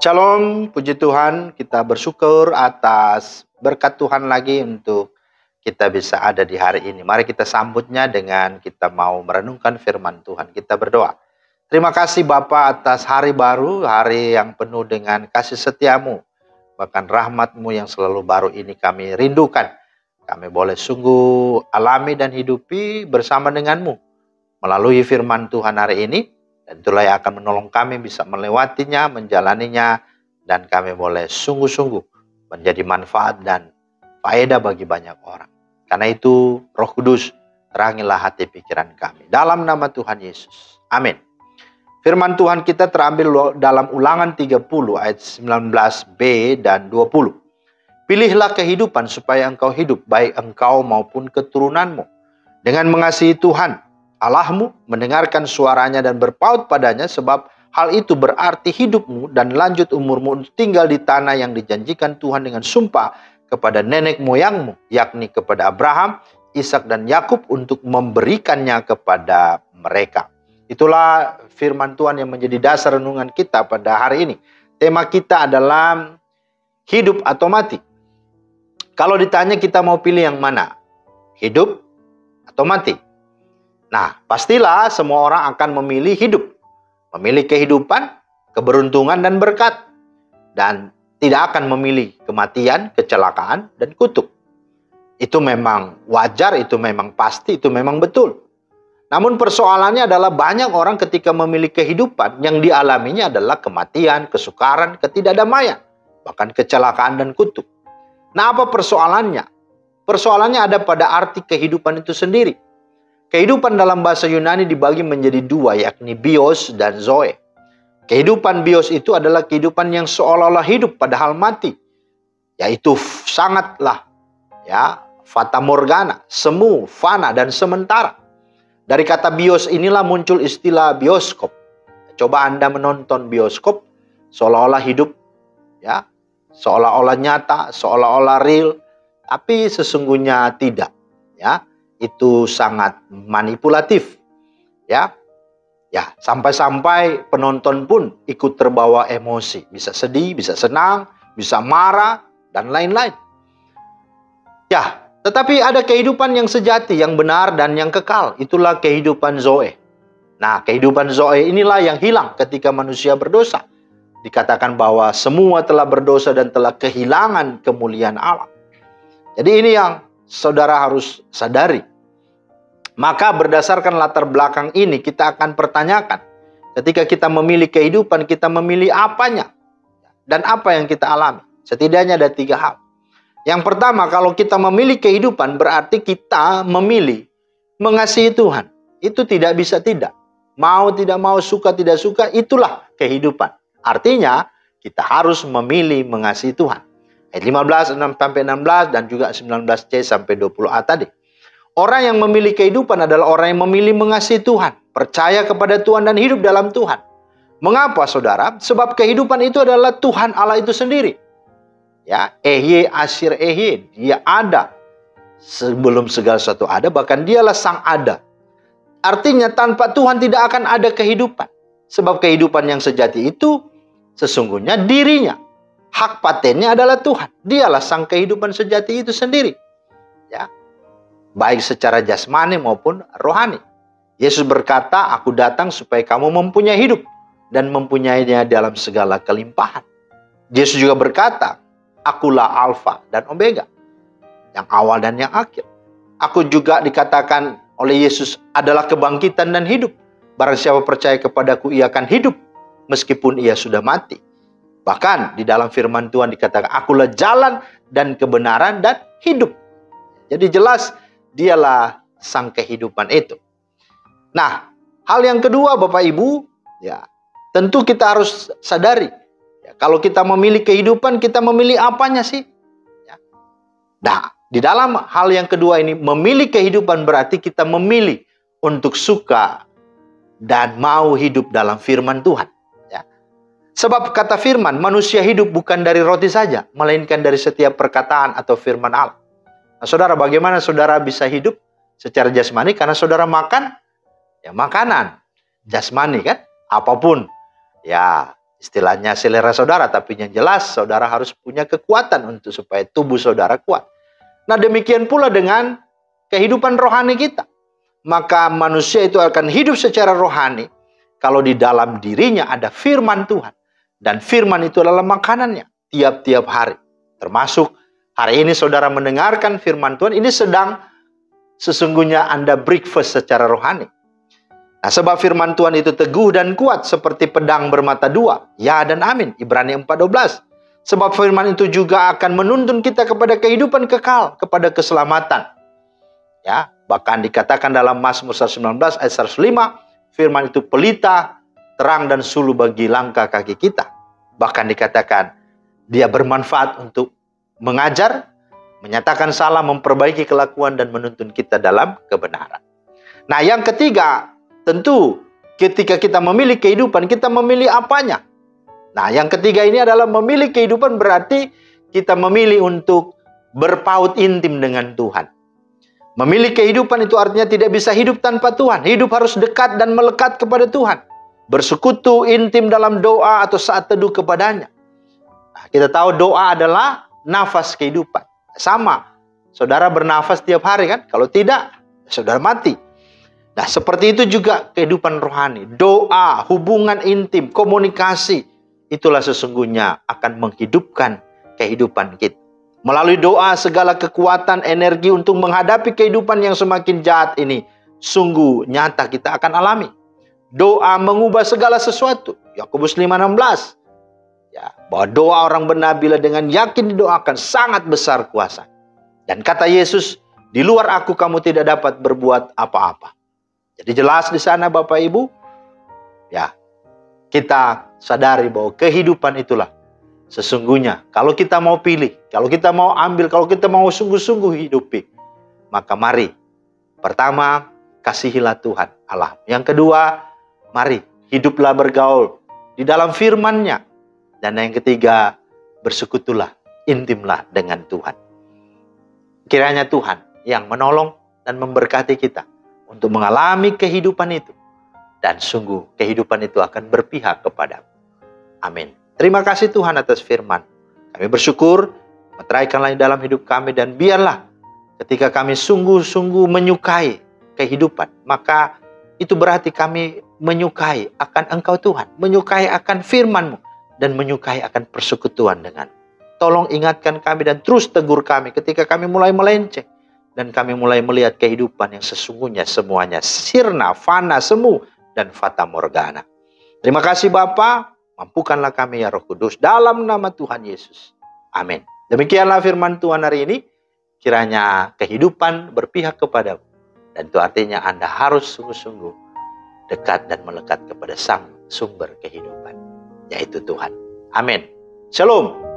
Shalom, puji Tuhan, kita bersyukur atas berkat Tuhan lagi untuk kita bisa ada di hari ini. Mari kita sambutnya dengan kita mau merenungkan firman Tuhan. Kita berdoa. Terima kasih Bapa atas hari baru, hari yang penuh dengan kasih setiamu. Bahkan rahmat-Mu yang selalu baru ini kami rindukan. Kami boleh sungguh alami dan hidupi bersama dengan-Mu melalui firman Tuhan hari ini. Dan itulah yang akan menolong kami bisa melewatinya, menjalaninya, dan kami boleh sungguh-sungguh menjadi manfaat dan faedah bagi banyak orang. Karena itu, Roh Kudus, terangilah hati pikiran kami. Dalam nama Tuhan Yesus. Amin. Firman Tuhan kita terambil dalam Ulangan 30 ayat 19b dan 20. Pilihlah kehidupan supaya engkau hidup, baik engkau maupun keturunanmu, dengan mengasihi Tuhan Allahmu, mendengarkan suaranya dan berpaut padanya, sebab hal itu berarti hidupmu dan lanjut umurmu untuk tinggal di tanah yang dijanjikan Tuhan dengan sumpah kepada nenek moyangmu, yakni kepada Abraham, Ishak dan Yakub, untuk memberikannya kepada mereka. Itulah firman Tuhan yang menjadi dasar renungan kita pada hari ini. Tema kita adalah hidup atau mati. Kalau ditanya kita mau pilih yang mana? Hidup atau mati? Nah, pastilah semua orang akan memilih hidup. Memilih kehidupan, keberuntungan, dan berkat. Dan tidak akan memilih kematian, kecelakaan, dan kutuk. Itu memang wajar, itu memang pasti, itu memang betul. Namun persoalannya adalah banyak orang ketika memilih kehidupan, yang dialaminya adalah kematian, kesukaran, ketidakdamaian, bahkan kecelakaan dan kutuk. Nah, apa persoalannya? Persoalannya ada pada arti kehidupan itu sendiri. Kehidupan dalam bahasa Yunani dibagi menjadi dua, yakni bios dan zoe. Kehidupan bios itu adalah kehidupan yang seolah-olah hidup padahal mati. Yaitu sangatlah fata morgana, semu, fana, dan sementara. Dari kata bios inilah muncul istilah bioskop. Coba Anda menonton bioskop, seolah-olah hidup, seolah-olah nyata, seolah-olah real, tapi sesungguhnya tidak. Itu sangat manipulatif. Sampai-sampai penonton pun ikut terbawa emosi. Bisa sedih, bisa senang, bisa marah, dan lain-lain. Tetapi ada kehidupan yang sejati, yang benar, dan yang kekal. Itulah kehidupan zoe. Nah, kehidupan zoe inilah yang hilang ketika manusia berdosa. Dikatakan bahwa semua telah berdosa dan telah kehilangan kemuliaan Allah. Jadi ini yang saudara harus sadari. Maka berdasarkan latar belakang ini kita akan pertanyakan. Ketika kita memilih kehidupan, kita memilih apanya? Dan apa yang kita alami? Setidaknya ada 3 hal. Yang pertama, kalau kita memilih kehidupan berarti kita memilih mengasihi Tuhan. Itu tidak bisa tidak. Mau tidak mau, suka tidak suka, itulah kehidupan. Artinya kita harus memilih mengasihi Tuhan. Ayat 15, 6-16 dan juga 19c sampai 20a tadi. Orang yang memilih kehidupan adalah orang yang memilih mengasihi Tuhan, percaya kepada Tuhan dan hidup dalam Tuhan. Mengapa saudara? Sebab kehidupan itu adalah Tuhan Allah itu sendiri. Ehye asyir ehye, dia ada sebelum segala sesuatu ada, bahkan dialah sang ada. Artinya tanpa Tuhan tidak akan ada kehidupan. Sebab kehidupan yang sejati itu sesungguhnya dirinya. Hak patennya adalah Tuhan. Dialah sang kehidupan sejati itu sendiri. Baik secara jasmani maupun rohani. Yesus berkata, aku datang supaya kamu mempunyai hidup dan mempunyainya dalam segala kelimpahan. Yesus juga berkata, akulah Alfa dan Omega, yang awal dan yang akhir. Aku juga dikatakan oleh Yesus adalah kebangkitan dan hidup. Barang siapa percaya kepadaku, ia akan hidup meskipun ia sudah mati. Bahkan di dalam firman Tuhan dikatakan, akulah jalan dan kebenaran dan hidup. Jadi jelas dialah sang kehidupan itu. Nah, hal yang kedua Bapak Ibu, tentu kita harus sadari. Kalau kita memilih kehidupan, kita memilih apanya sih? Nah, di dalam hal yang kedua ini, memilih kehidupan berarti kita memilih untuk suka dan mau hidup dalam firman Tuhan. Sebab kata firman, manusia hidup bukan dari roti saja, melainkan dari setiap perkataan atau firman Allah. Nah, saudara, bagaimana saudara bisa hidup secara jasmani? Karena saudara makan, makanan jasmani kan, apapun istilahnya selera saudara, tapi yang jelas saudara harus punya kekuatan untuk supaya tubuh saudara kuat. Nah, demikian pula dengan kehidupan rohani kita. Maka manusia itu akan hidup secara rohani kalau di dalam dirinya ada firman Tuhan. Dan firman itu adalah makanannya tiap-tiap hari. Termasuk hari ini saudara mendengarkan firman Tuhan, ini sedang sesungguhnya Anda breakfast secara rohani. Nah, sebab firman Tuhan itu teguh dan kuat seperti pedang bermata dua. Ya dan amin. Ibrani 4:12. Sebab firman itu juga akan menuntun kita kepada kehidupan kekal, kepada keselamatan. Ya, bahkan dikatakan dalam Mazmur 119 ayat 105, firman itu pelita, terang dan suluh bagi langkah kaki kita. Bahkan dikatakan dia bermanfaat untuk mengajar, menyatakan salah, memperbaiki kelakuan dan menuntun kita dalam kebenaran. Nah, yang ketiga, tentu ketika kita memilih kehidupan, kita memilih apanya? Nah, yang ketiga ini adalah memilih kehidupan berarti kita memilih untuk berpaut intim dengan Tuhan. Memilih kehidupan itu artinya tidak bisa hidup tanpa Tuhan. Hidup harus dekat dan melekat kepada Tuhan. Bersekutu intim dalam doa atau saat teduh kepadanya. Nah, kita tahu doa adalah nafas kehidupan. Sama, saudara bernafas tiap hari kan? Kalau tidak, saudara mati. Nah, seperti itu juga kehidupan rohani. Doa, hubungan intim, komunikasi, itulah sesungguhnya akan menghidupkan kehidupan kita. Melalui doa, segala kekuatan, energi untuk menghadapi kehidupan yang semakin jahat ini sungguh nyata kita akan alami. Doa mengubah segala sesuatu. Yakobus 5:16. Ya, bahwa doa orang benar bila dengan yakin didoakan sangat besar kuasa. Dan kata Yesus, di luar aku kamu tidak dapat berbuat apa-apa. Jadi jelas di sana Bapak Ibu, ya, kita sadari bahwa kehidupan itulah sesungguhnya. Kalau kita mau pilih, kalau kita mau ambil, kalau kita mau sungguh-sungguh hidupi, maka mari, pertama, kasihilah Tuhan Allah. Yang kedua, mari, hiduplah bergaul di dalam firman-Nya. Dan yang ketiga, bersekutulah, intimlah dengan Tuhan. Kiranya Tuhan yang menolong dan memberkati kita untuk mengalami kehidupan itu. Dan sungguh kehidupan itu akan berpihak kepadamu. Amin. Terima kasih Tuhan atas firman. Kami bersyukur, meteraikanlah dalam hidup kami, dan biarlah ketika kami sungguh-sungguh menyukai kehidupan, maka itu berarti kami menyukai akan Engkau Tuhan, menyukai akan firman-Mu, dan menyukai akan persekutuan dengan. Tolong ingatkan kami dan terus tegur kami ketika kami mulai melenceng, dan kami mulai melihat kehidupan yang sesungguhnya semuanya sirna, fana, semu, dan fata morgana. Terima kasih Bapa, mampukanlah kami ya Roh Kudus dalam nama Tuhan Yesus. Amin. Demikianlah firman Tuhan hari ini. Kiranya kehidupan berpihak kepadamu. Dan itu artinya Anda harus sungguh-sungguh dekat dan melekat kepada Sang Sumber kehidupan, yaitu Tuhan. Amin. Shalom.